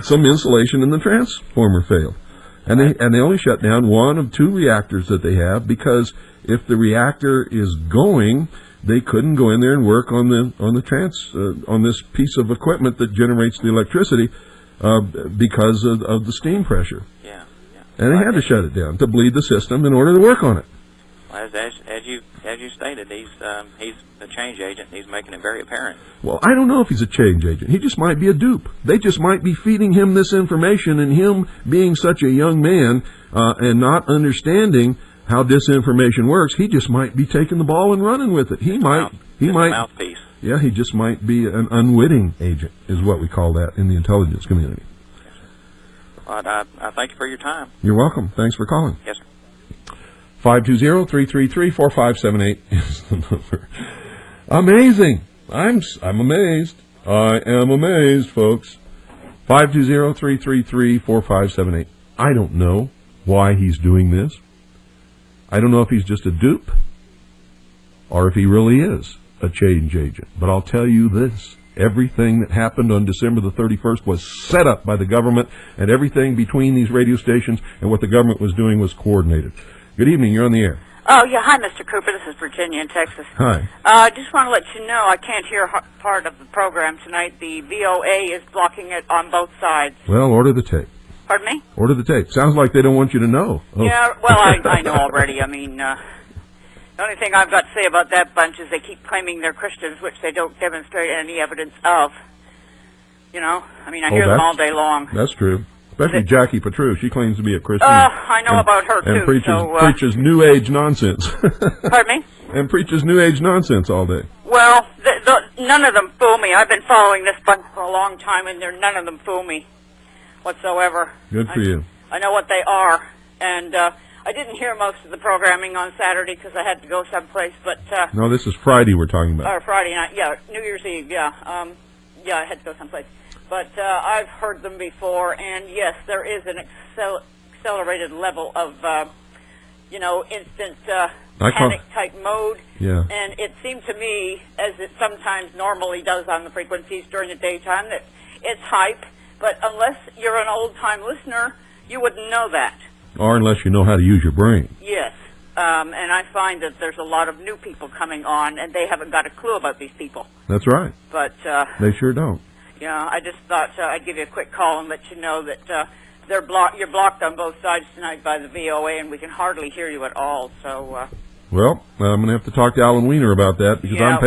some insulation in the transformer failed. And they only shut down 1 of 2 reactors that they have because if the reactor is going, they couldn't go in there and work on this piece of equipment that generates the electricity because of the steam pressure. Yeah. And they had to shut it down to bleed the system in order to work on it. As you stated, he's a change agent. He's making it very apparent. Well, I don't know if he's a change agent. He just might be a dupe. They just might be feeding him this information, and him being such a young man and not understanding how disinformation works, he just might be taking the ball and running with it. He might a mouthpiece. Yeah, he just might be an unwitting agent, is what we call that in the intelligence community. Well, I thank you for your time. You're welcome. Thanks for calling. Yes, sir. 520-333-4578 is the number. Amazing. I'm amazed. I am amazed, folks. 520-333-4578. I don't know why he's doing this. I don't know if he's just a dupe or if he really is a change agent. But I'll tell you this. Everything that happened on December the 31st was set up by the government, and everything between these radio stations and what the government was doing was coordinated. Good evening. You're on the air. Oh, yeah. Hi, Mr. Cooper. This is Virginia in Texas. Hi. I just want to let you know I can't hear part of the program tonight. The VOA is blocking it on both sides. Well, order the tape. Pardon me? Order the tape. Sounds like they don't want you to know. Oh. Yeah, well, I know already. I mean, the only thing I've got to say about that bunch is they keep claiming they're Christians, which they don't demonstrate any evidence of. You know? I mean, I hear them all day long. That's true. Especially Jackie Patru. She claims to be a Christian. I know about her, and too. Preaches New Age nonsense. Pardon me? And preaches New Age nonsense all day. Well, none of them fool me. I've been following this bunch for a long time, and none of them fool me whatsoever. Good for you. I know what they are. And I didn't hear most of the programming on Saturday because I had to go someplace. But no, this is Friday we're talking about. Or Friday night, yeah. New Year's Eve, yeah. I had to go someplace. But I've heard them before, and yes, there is an accelerated level of, instant panic-type mode. Yeah. And it seemed to me, as it sometimes normally does on the frequencies during the daytime, that it's hype. But unless you're an old-time listener, you wouldn't know that. Or unless you know how to use your brain. Yes. And I find that there's a lot of new people coming on, and they haven't got a clue about these people. That's right. But they sure don't. Yeah, I just thought I'd give you a quick call and let you know that you're blocked on both sides tonight by the VOA, and we can hardly hear you at all. So. Well, I'm going to have to talk to Alan Weiner about that because yeah,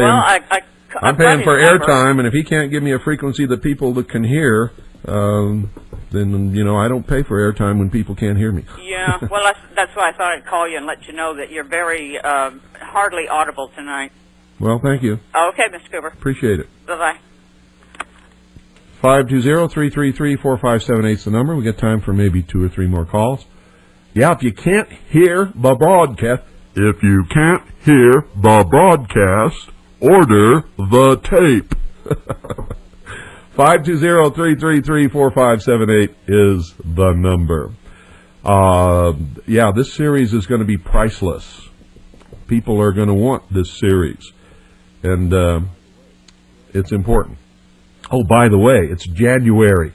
I'm paying for airtime, and if he can't give me a frequency that people that can hear, then I don't pay for airtime when people can't hear me. Yeah, well, that's why I thought I'd call you and let you know that you're very hardly audible tonight. Well, thank you. Okay, Mr. Cooper. Appreciate it. Bye-bye. 520-333-4578 is the number. We got time for maybe 2 or 3 more calls. Yeah, if you can't hear the broadcast, order the tape. 520-333-4578 is the number. This series is going to be priceless. People are going to want this series. And it's important. Oh, by the way, it's January.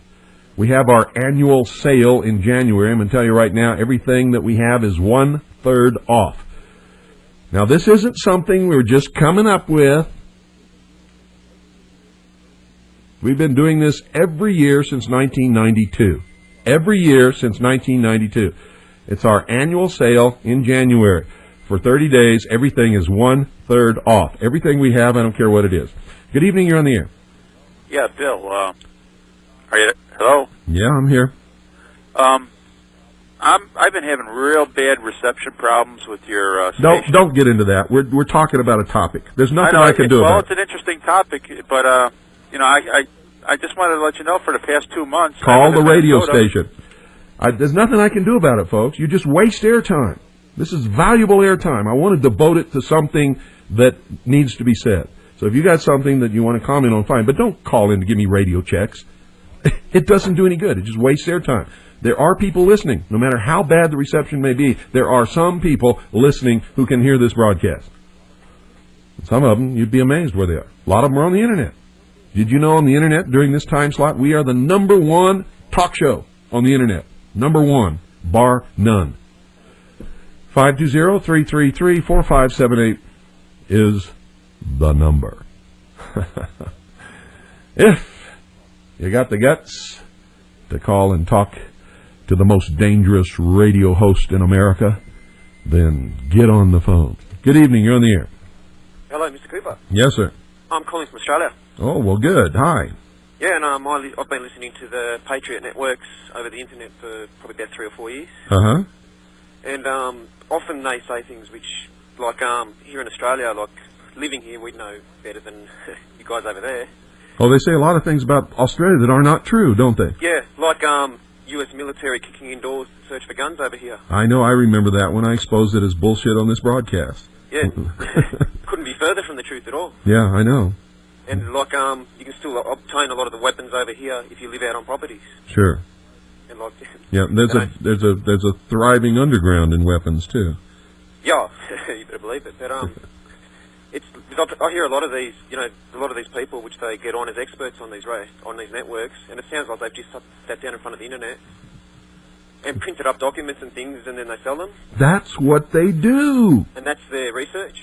We have our annual sale in January. I'm going to tell you right now, everything that we have is 1/3 off. Now, this isn't something we're just coming up with. We've been doing this every year since 1992. Every year since 1992. It's our annual sale in January. For 30 days, everything is 1/3 off. Everything we have, I don't care what it is. Good evening, you're on the air. Yeah, Bill. Are you? Hello? Yeah, I'm here. I've been having real bad reception problems with your station. Don't get into that. We're talking about a topic. There's nothing I can do about it. Well, it's an interesting topic, but I just wanted to let you know for the past 2 months. Call the radio station. There's nothing I can do about it, folks. You just waste airtime. This is valuable airtime. I want to devote it to something that needs to be said. So if you got something that you want to comment on, fine. But don't call in to give me radio checks. It doesn't do any good. It just wastes airtime. There are people listening. No matter how bad the reception may be, there are some people listening who can hear this broadcast. Some of them, you'd be amazed where they are. A lot of them are on the Internet. Did you know on the Internet, during this time slot, we are the #1 talk show on the Internet. #1, bar none. 520-333-4578 is the number. If you got the guts to call and talk to the most dangerous radio host in America, then get on the phone. Good evening, you're on the air. Hello, Mr. Cooper. Yes, sir. I'm calling from Australia. Oh, well, good. Hi. Yeah, and I've been listening to the Patriot networks over the Internet for probably about 3 or 4 years. Uh-huh. And often they say things which, like here in Australia, like living here, we'd know better than you guys over there. Oh, they say a lot of things about Australia that are not true, don't they? Yeah, like U.S. military kicking indoors to search for guns over here. I know, I remember that when I exposed it as bullshit on this broadcast. Yeah, couldn't be further from the truth at all. Yeah, I know. And like you can still obtain a lot of the weapons over here if you live out on properties. Sure. And like, yeah, there's a thriving underground in weapons too. Yeah, you better believe it. But I hear a lot of these, a lot of these people, which they get on as experts on these networks, and it sounds like they've just sat down in front of the Internet and printed up documents and things, and then they sell them. That's what they do. And that's their research.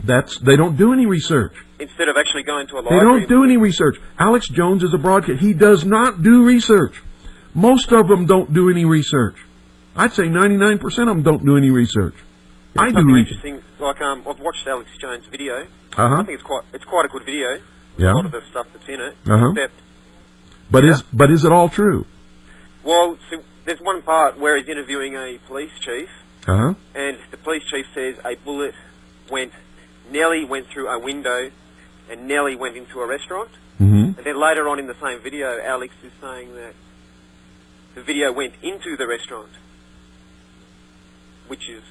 They don't do any research. Instead of actually going to a They library. don't do any research. Alex Jones is a broadcaster. He does not do research. Most of them don't do any research. I'd say 99% of them don't do any research. I do research. Interesting. Like I've watched Alex Jones' video. Uh-huh. I think it's quite a good video. Yeah. A lot of the stuff that's in it. Uh-huh. Except, But is it all true? well, so there's one part where he's interviewing a police chief, Uh-huh. and the police chief says a bullet nearly went through a window and nearly went into a restaurant. Mm-hmm. And then later on in the same video, Alex is saying that the video went into the restaurant, which is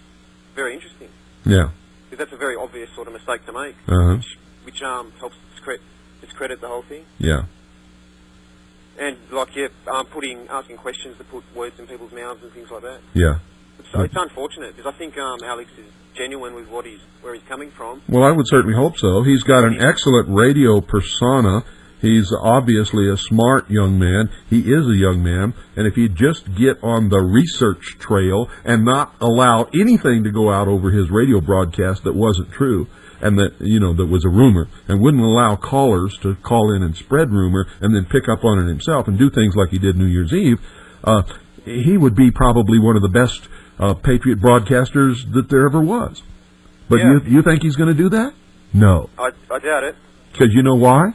very interesting. Yeah. Because that's a very obvious sort of mistake to make, Uh-huh. which helps discredit the whole thing. Yeah. And like asking questions to put words in people's mouths and things like that. Yeah. It's unfortunate because I think Alex is genuine with where he's coming from. Well, I would certainly hope so. He's got an excellent radio persona. He's obviously a smart young man. He is a young man. And if he'd just get on the research trail and not allow anything to go out over his radio broadcast that wasn't true, and that, that was a rumor, and wouldn't allow callers to call in and spread rumor and then pick up on it himself and do things like he did New Year's Eve, he would be probably one of the best Patriot broadcasters that there ever was. But yeah. you think he's going to do that? No. I doubt it. Because you know why?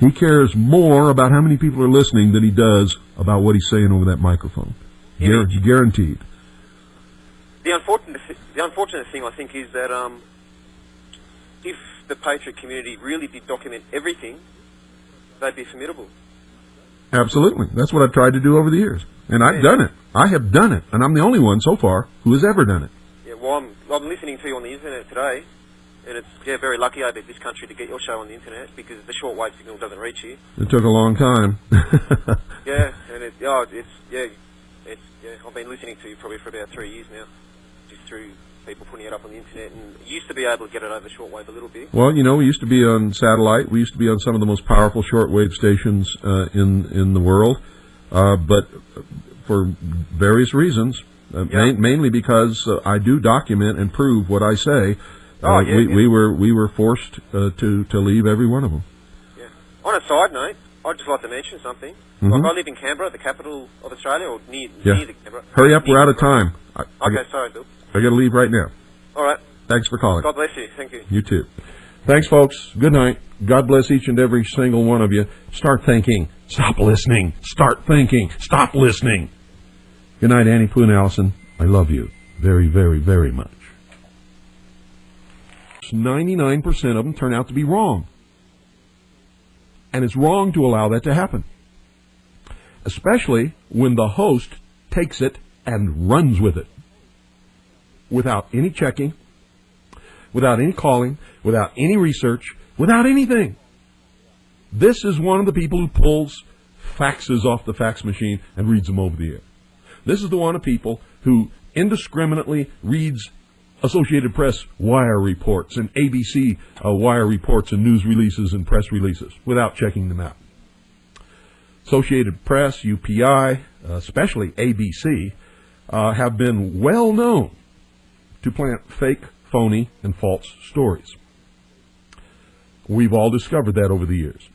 He cares more about how many people are listening than he does about what he's saying over that microphone. Guaranteed. The unfortunate thing, I think, is that if the Patriot community really did document everything, they'd be formidable. Absolutely. That's what I've tried to do over the years. And I've done it. I have done it. And I'm the only one so far who has ever done it. Yeah, well, I'm listening to you on the internet today, and it's very lucky out of this country to get your show on the internet because the shortwave signal doesn't reach you. It took a long time. Yeah, and I've been listening to you probably for about 3 years now, just through people putting it up on the internet, and used to be able to get it over shortwave a little bit. Well, we used to be on satellite. We used to be on some of the most powerful shortwave stations in the world, but for various reasons, mainly because I do document and prove what I say. We were forced to leave every one of them. Yeah. On a side note, I'd just like to mention something. Mm-hmm. Like I live in Canberra, the capital of Australia, or near the Canberra. Hurry up, we're out of time. Sorry, Bill. I got to leave right now. All right. Thanks for calling. God bless you. Thank you. You too. Thanks, folks. Good night. God bless each and every single one of you. Start thinking. Stop listening. Start thinking. Stop listening. Good night, Annie Poon Allison. I love you very, very, very much. 99% of them turn out to be wrong. And it's wrong to allow that to happen. Especially when the host takes it and runs with it. Without any checking, without any calling, without any research, without anything. This is one of the people who pulls faxes off the fax machine and reads them over the air. This is the one of people who indiscriminately reads Associated Press wire reports and ABC wire reports and news releases and press releases without checking them out. Associated Press, UPI, especially ABC, have been well known to plant fake, phony, and false stories. We've all discovered that over the years.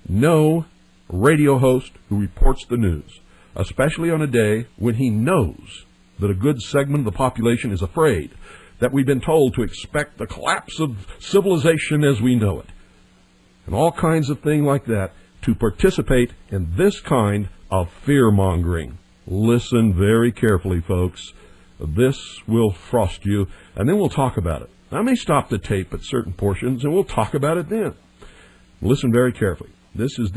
No radio host who reports the news, especially on a day when he knows that a good segment of the population is afraid, that we've been told to expect the collapse of civilization as we know it, and all kinds of things like that, to participate in this kind of fear-mongering. Listen very carefully, folks. This will frost you, and then we'll talk about it. I may stop the tape at certain portions, and we'll talk about it then. Listen very carefully. This is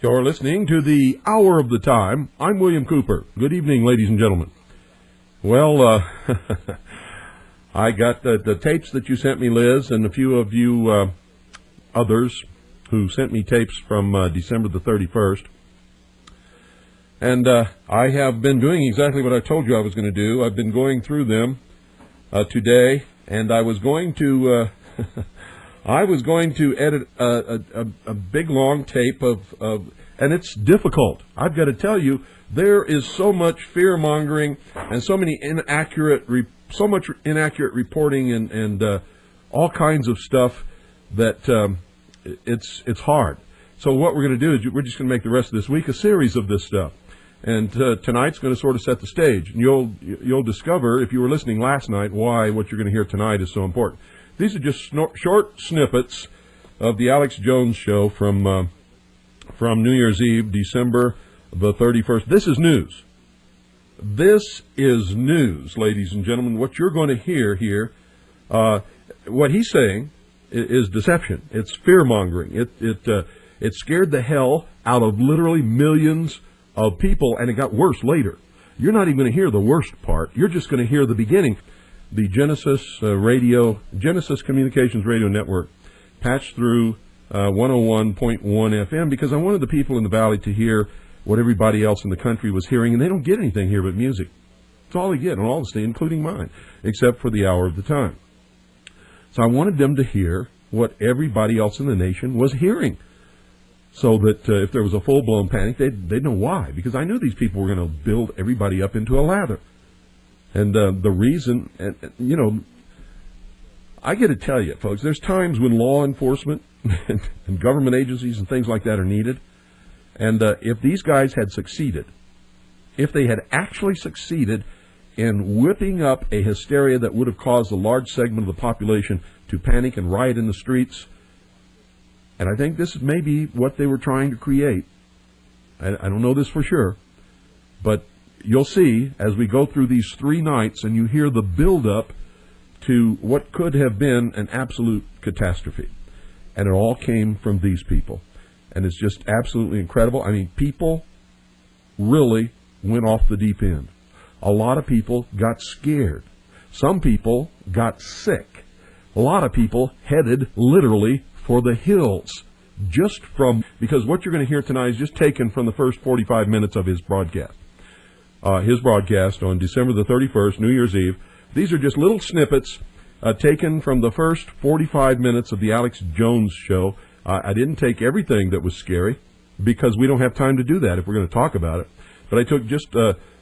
You're listening to the Hour of the Time. I'm William Cooper. Good evening, ladies and gentlemen. Well, I got the tapes that you sent me, Liz, and a few of you others who sent me tapes from December the 31st. And I have been doing exactly what I told you I was going to do. I've been going through them today, and I was going to I was going to edit a big long tape of, and it's difficult. I've got to tell you, there is so much fear mongering and so much inaccurate reporting and all kinds of stuff that it's hard. So what we're going to do is we're just going to make the rest of this week a series of this stuff. And tonight's going to sort of set the stage. And you'll discover, if you were listening last night, why what you're going to hear tonight is so important. These are just short snippets of the Alex Jones Show from New Year's Eve, December the 31st. This is news. This is news, ladies and gentlemen. What you're going to hear here, what he's saying is deception. It's fear-mongering. It scared the hell out of literally millions of people, and it got worse later. You're not even going to hear the worst part. You're just going to hear the beginning. The Genesis Communications Radio Network patched through 101.1 FM because I wanted the people in the Valley to hear what everybody else in the country was hearing, and they don't get anything here but music. It's all they get on all the stations, including mine, except for the hour of the time. So I wanted them to hear what everybody else in the nation was hearing, so that if there was a full-blown panic, they'd know why, because I knew these people were going to build everybody up into a lather. And the reason, I got to tell you, folks, there's times when law enforcement and government agencies and things like that are needed. And if these guys had succeeded, if they had actually succeeded in whipping up a hysteria that would have caused a large segment of the population to panic and riot in the streets, and I think this may be what they were trying to create. I don't know this for sure, but you'll see as we go through these 3 nights and you hear the build-up to what could have been an absolute catastrophe. And it all came from these people. And it's just absolutely incredible. I mean, people really went off the deep end. A lot of people got scared. Some people got sick. A lot of people headed literally for the hills. Because what you're going to hear tonight is just taken from the first 45 minutes of his broadcast. His broadcast on December the 31st, New Year's Eve. These are just little snippets taken from the first 45 minutes of the Alex Jones Show. I didn't take everything that was scary, because we don't have time to do that if we're going to talk about it. But I took just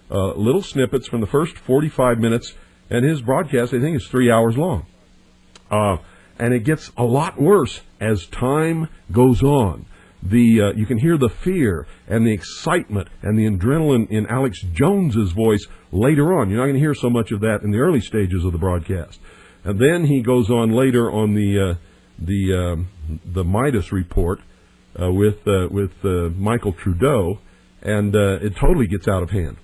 little snippets from the first 45 minutes, and his broadcast, I think, is 3 hours long. And it gets a lot worse as time goes on. You can hear the fear and the excitement and the adrenaline in Alex Jones's voice later on. You're not going to hear so much of that in the early stages of the broadcast. And then he goes on later on the Midas report with Michael Trudeau, and it totally gets out of hand.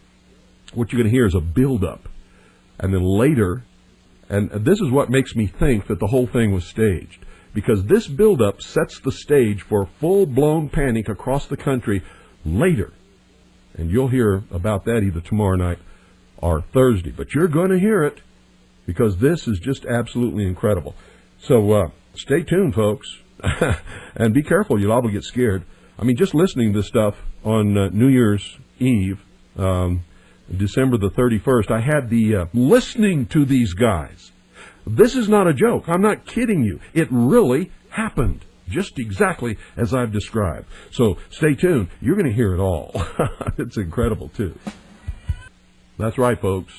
What you're going to hear is a build-up, and then later, and this is what makes me think that the whole thing was staged, because this build-up sets the stage for full-blown panic across the country later. And you'll hear about that either tomorrow night or Thursday. But you're going to hear it, because this is just absolutely incredible. So stay tuned, folks, and be careful. You'll all get scared. I mean, just listening to this stuff on New Year's Eve, December the 31st, I had the listening to these guys. This is not a joke. I'm not kidding you. It really happened, just exactly as I've described. So stay tuned. You're going to hear it all. It's incredible, too. That's right, folks.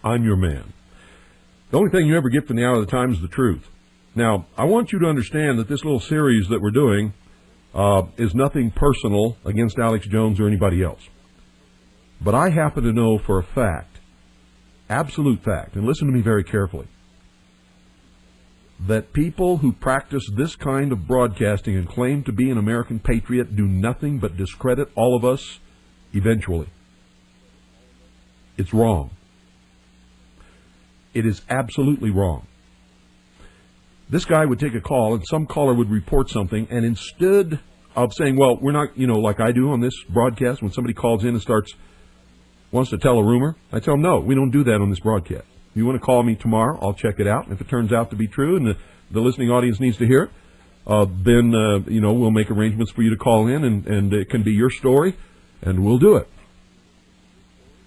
I'm your man. The only thing you ever get from the Hour of the Time is the truth. Now, I want you to understand that this little series that we're doing is nothing personal against Alex Jones or anybody else. But I happen to know for a fact, absolute fact, and listen to me very carefully, that people who practice this kind of broadcasting and claim to be an American patriot do nothing but discredit all of us eventually. It's wrong. It is absolutely wrong. This guy would take a call, and some caller would report something, and instead of saying, well, we're not, like I do on this broadcast, when somebody calls in and wants to tell a rumor, I tell them, no, we don't do that on this broadcast. If you want to call me tomorrow, I'll check it out. And if it turns out to be true and the listening audience needs to hear it, then we'll make arrangements for you to call in, and it can be your story, and we'll do it.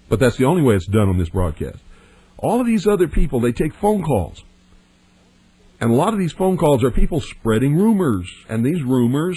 But that's the only way it's done on this broadcast. All of these other people, they take phone calls. And a lot of these phone calls are people spreading rumors, and these rumors